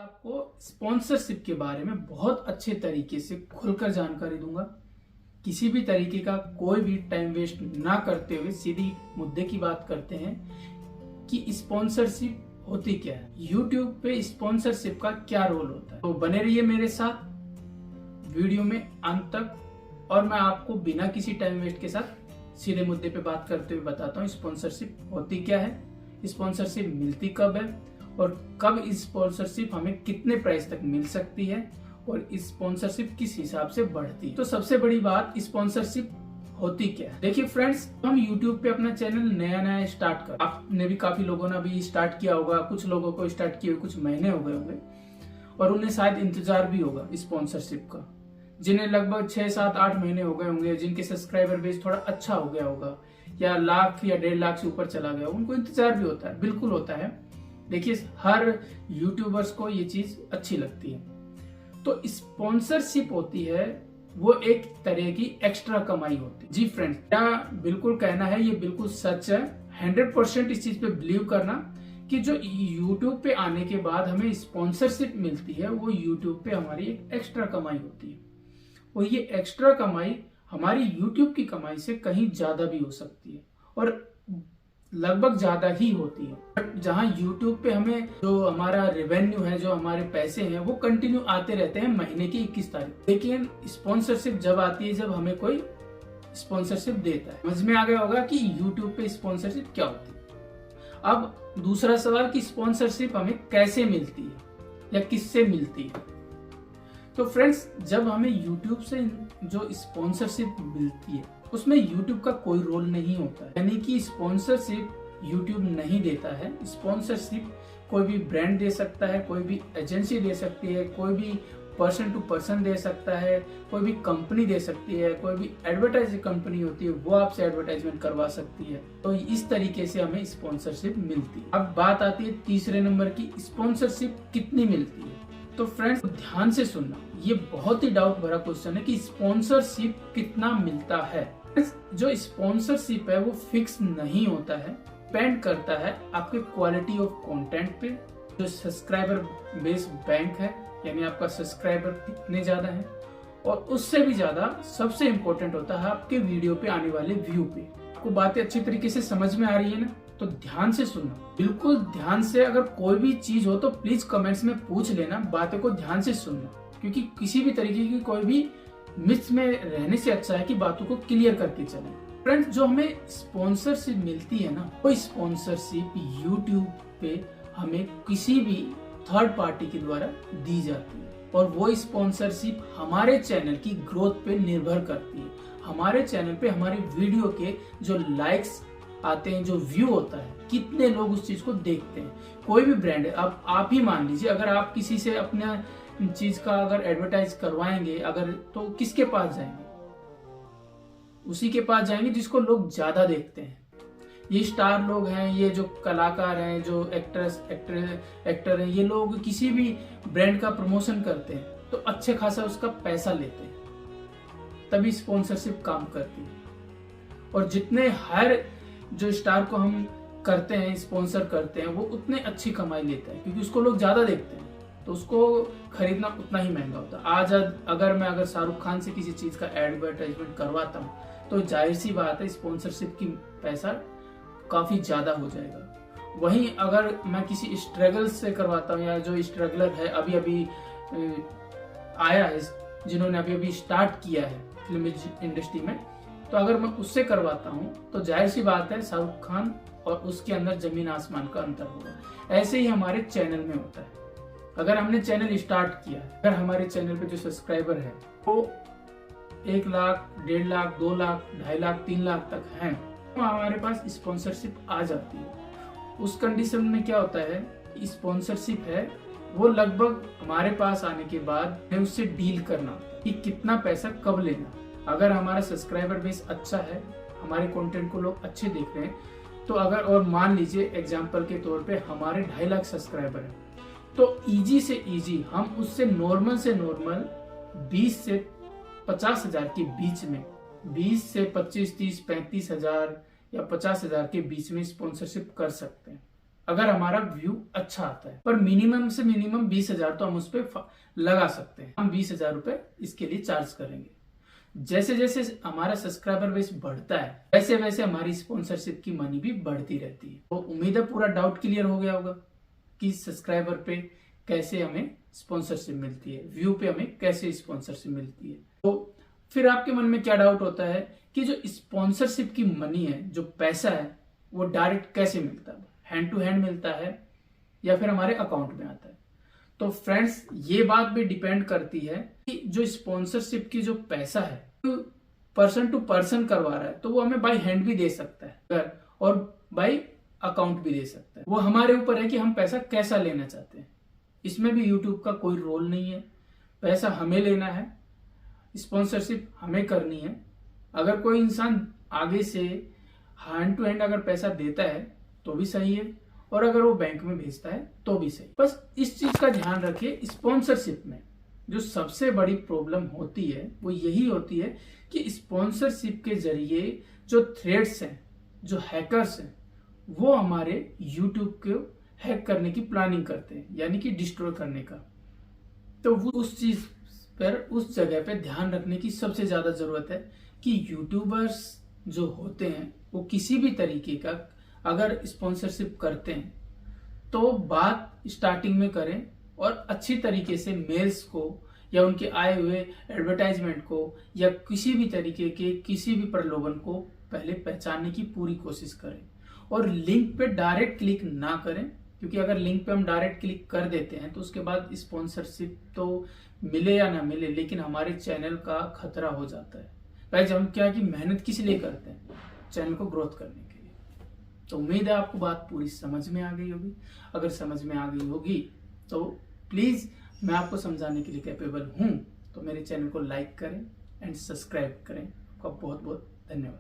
आपको स्पॉन्सरशिप के बारे में बहुत अच्छे तरीके से खुलकर जानकारी दूंगा। किसी भी तरीके का कोई भी टाइम वेस्ट ना करते हुए सीधी मुद्दे की बात करते हैं कि स्पॉन्सरशिप होती क्या है, YouTube पे स्पॉन्सरशिप का क्या रोल होता है। तो बने रहिए मेरे साथ वीडियो में अंत तक और मैं आपको बिना किसी टाइम वेस्ट के साथ सीधे मुद्दे पे बात करते हुए बताता हूँ स्पॉन्सरशिप होती क्या है, स्पॉन्सरशिप मिलती कब है और कब स्पॉन्सरशिप हमें कितने प्राइस तक मिल सकती है और स्पॉन्सरशिप किस हिसाब से बढ़ती है। तो सबसे बड़ी बात, स्पॉन्सरशिप होती क्या है। देखिए फ्रेंड्स, हम YouTube पे अपना चैनल नया स्टार्ट कर, आपने भी काफी लोगों ने अभी स्टार्ट किया होगा, कुछ लोगों को स्टार्ट किए हुए कुछ महीने हो गए होंगे और उन्हें शायद इंतजार भी होगा स्पॉन्सरशिप का, जिन्हें लगभग 6, 7, 8 महीने हो गए होंगे, जिनके सब्सक्राइबर बेस थोड़ा अच्छा हो गया होगा या लाख या 1.5 लाख से ऊपर चला गया, उनको इंतजार भी होता है, बिल्कुल होता है। देखिए हर यूट्यूबर्स को ये चीज अच्छी लगती है। तो स्पॉन्सरशिप होती है वो एक तरह की एक्स्ट्रा कमाई होती है। जी फ्रेंड्स, मेरा बिल्कुल कहना है, ये बिल्कुल सच है, 100% इस चीज पे बिलीव करना कि जो YouTube पे आने के बाद हमें स्पॉन्सरशिप मिलती है वो YouTube पे हमारी एक एक्स्ट्रा कमाई होती है और ये एक्स्ट्रा कमाई हमारी YouTube की कमाई से कहीं ज्यादा भी हो सकती है और लगभग ज्यादा ही होती है। बट जहाँ YouTube पे हमें जो हमारा रेवेन्यू है, जो हमारे पैसे हैं, वो कंटिन्यू आते रहते हैं महीने की 21 तारीख। लेकिन स्पॉन्सरशिप जब आती है, जब हमें कोई स्पॉन्सरशिप देता है। समझ में आ गया होगा कि YouTube पे स्पॉन्सरशिप क्या होती है। अब दूसरा सवाल कि स्पॉन्सरशिप हमें कैसे मिलती है या किससे मिलती है। तो फ्रेंड्स, जब हमें YouTube से जो स्पॉन्सरशिप मिलती है उसमें YouTube का कोई रोल नहीं होता है, यानी कि स्पॉन्सरशिप YouTube नहीं देता है। स्पॉन्सरशिप कोई भी ब्रांड दे सकता है, कोई भी एजेंसी दे सकती है, कोई भी पर्सन टू पर्सन दे सकता है, कोई भी कंपनी दे सकती है, कोई भी एडवर्टाइजिंग कंपनी होती है वो आपसे एडवर्टाइजमेंट करवा सकती है। तो इस तरीके से हमें स्पॉन्सरशिप मिलती है। अब बात आती है तीसरे नंबर की, स्पॉन्सरशिप कितनी मिलती है। तो फ्रेंड्स ध्यान से सुनना, ये बहुत ही डाउट भरा क्वेश्चन है कि स्पॉन्सरशिप कितना मिलता है। जो स्पॉन्सरशिप है वो फिक्स नहीं होता है, डिपेंड करता है आपके क्वालिटी ऑफ कंटेंट पे, जो सब्सक्राइबर बेस बैंक है, यानी आपका सब्सक्राइबर कितने ज्यादा है, और उससे भी ज्यादा सबसे इम्पोर्टेंट होता है आपके वीडियो पे आने वाले व्यू पे। आपको बातें अच्छी तरीके से समझ में आ रही है ना? तो ध्यान से सुनना, बिल्कुल ध्यान से। अगर कोई भी चीज हो तो प्लीज कमेंट्स में पूछ लेना, बातों को ध्यान से सुनना, क्योंकि किसी भी तरीके की कोई भी मिथ्स में रहने से अच्छा है कि बातों को क्लियर करके चलें। फ्रेंड्स, जो हमें स्पॉन्सरशिप मिलती है ना, वो स्पॉन्सरशिप YouTube पे हमें किसी भी थर्ड पार्टी के द्वारा दी जाती है और वो स्पॉन्सरशिप हमारे चैनल की ग्रोथ पे निर्भर करती है। हमारे चैनल पे हमारे वीडियो के जो लाइक्स आते हैं, जो व्यू होता है, कितने लोग उस चीज को देखते हैं। कोई भी ब्रांड है, अब आप ही मान लीजिए, अगर आप किसी से अपना चीज का अगर एडवर्टाइज करवाएंगे अगर, तो किसके पास जाएंगे? उसी के पास जाएंगे जिसको लोग ज्यादा देखते हैं। ये स्टार लोग हैं, ये जो कलाकार हैं, जो एक्टर हैं, ये लोग किसी भी ब्रांड का प्रमोशन करते हैं तो अच्छे खासा उसका पैसा लेते हैं, तभी स्पॉन्सरशिप काम करती है। और जितने हर जो स्टार को हम करते हैं, स्पॉन्सर करते हैं, वो उतने अच्छी कमाई लेता है क्योंकि उसको लोग ज्यादा देखते हैं, तो उसको खरीदना उतना ही महंगा होता है। आज अगर शाहरुख खान से किसी चीज का एडवर्टाइजमेंट करवाता हूँ तो जाहिर सी बात है स्पॉन्सरशिप की पैसा काफी ज्यादा हो जाएगा। वहीं अगर मैं किसी स्ट्रगल से करवाता हूँ या जो स्ट्रगलर है, अभी आया है, जिन्होंने अभी स्टार्ट किया है फिल्म इंडस्ट्री में, तो अगर मैं उससे करवाता हूँ तो जाहिर सी बात है शाहरुख खान और उसके अंदर जमीन आसमान का अंतर होगा। ऐसे ही हमारे चैनल में होता है। अगर हमने चैनल स्टार्ट किया, अगर हमारे चैनल पे जो सब्सक्राइबर है वो 1 लाख, 1.5 लाख, 2 लाख, 2.5 लाख, 3 लाख तक हैं, तो हमारे पास स्पॉन्सरशिप आ जाती है। उस कंडीशन में क्या होता है, स्पॉन्सरशिप है वो लगभग हमारे पास आने के बाद हमें उससे डील करना कि कितना पैसा कब लेना। अगर हमारा सब्सक्राइबर बेस अच्छा है, हमारे कंटेंट को लोग अच्छे देख रहे हैं, तो अगर, और मान लीजिए एग्जांपल के तौर पे हमारे 2.5 लाख सब्सक्राइबर है, तो इजी से इजी हम उससे नॉर्मल से नॉर्मल 20 से 50 हजार के बीच में, 20 से 25, 30, 35 हजार या 50 हजार के बीच में स्पॉन्सरशिप कर सकते हैं। अगर हमारा व्यू अच्छा आता है। पर मिनिमम से मिनिमम 20,000 तो हम उस पर लगा सकते हैं। हम 20,000 रुपए इसके लिए चार्ज करेंगे। जैसे जैसे हमारा सब्सक्राइबर बेस बढ़ता है वैसे वैसे हमारी स्पॉन्सरशिप की मनी भी बढ़ती रहती है। तो उम्मीद है पूरा डाउट क्लियर हो गया होगा कि सब्सक्राइबर पे कैसे हमें स्पॉन्सरशिप मिलती है, व्यू पे हमें कैसे स्पॉन्सरशिप मिलती है। तो फिर आपके मन में क्या डाउट होता है कि जो स्पॉन्सरशिप की मनी है, जो पैसा है, वो डायरेक्ट कैसे मिलता है, हैंड टू हैंड मिलता है या फिर हमारे अकाउंट में आता है। तो फ्रेंड्स, ये बात भी डिपेंड करती है कि जो स्पॉन्सरशिप की जो पैसा है पर्सन टू पर्सन करवा रहा है तो वो हमें बाय हैंड भी दे सकता है और बाय अकाउंट भी दे सकता है। वो हमारे ऊपर है कि हम पैसा कैसा लेना चाहते हैं। इसमें भी यूट्यूब का कोई रोल नहीं है। पैसा हमें लेना है, स्पॉन्सरशिप हमें करनी है। अगर कोई इंसान आगे से हैंड टू हैंड अगर पैसा देता है तो भी सही है, और अगर वो बैंक में भेजता है तो भी सही। बस इस चीज का ध्यान रखिए, स्पॉन्सरशिप में जो सबसे बड़ी प्रॉब्लम होती है वो यही होती है कि स्पॉन्सरशिप के जरिए जो थ्रेड्स हैं, जो हैकर्स हैं, वो हमारे यूट्यूब को हैक करने की प्लानिंग करते हैं, यानी कि डिस्ट्रॉय करने का। तो वो उस चीज पर, उस जगह पे ध्यान रखने की सबसे ज्यादा जरूरत है कि यूट्यूबर्स जो होते हैं वो किसी भी तरीके का अगर स्पॉन्सरशिप करते हैं तो बात स्टार्टिंग में करें और अच्छी तरीके से मेल्स को या उनके आए हुए एडवर्टाइजमेंट को या किसी भी तरीके के किसी भी प्रलोभन को पहले पहचानने की पूरी कोशिश करें। और लिंक पे डायरेक्ट क्लिक ना करें, क्योंकि अगर लिंक पे हम डायरेक्ट क्लिक कर देते हैं तो उसके बाद स्पॉन्सरशिप तो मिले या ना मिले, लेकिन हमारे चैनल का खतरा हो जाता है। गाइस, हम क्या कि मेहनत किस लिए करते हैं? चैनल को ग्रोथ करने के लिए। तो उम्मीद है आपको बात पूरी समझ में आ गई होगी। अगर समझ में आ गई होगी तो प्लीज, मैं आपको समझाने के लिए कैपेबल हूं, तो मेरे चैनल को लाइक करें एंड सब्सक्राइब करें। आपका बहुत बहुत धन्यवाद।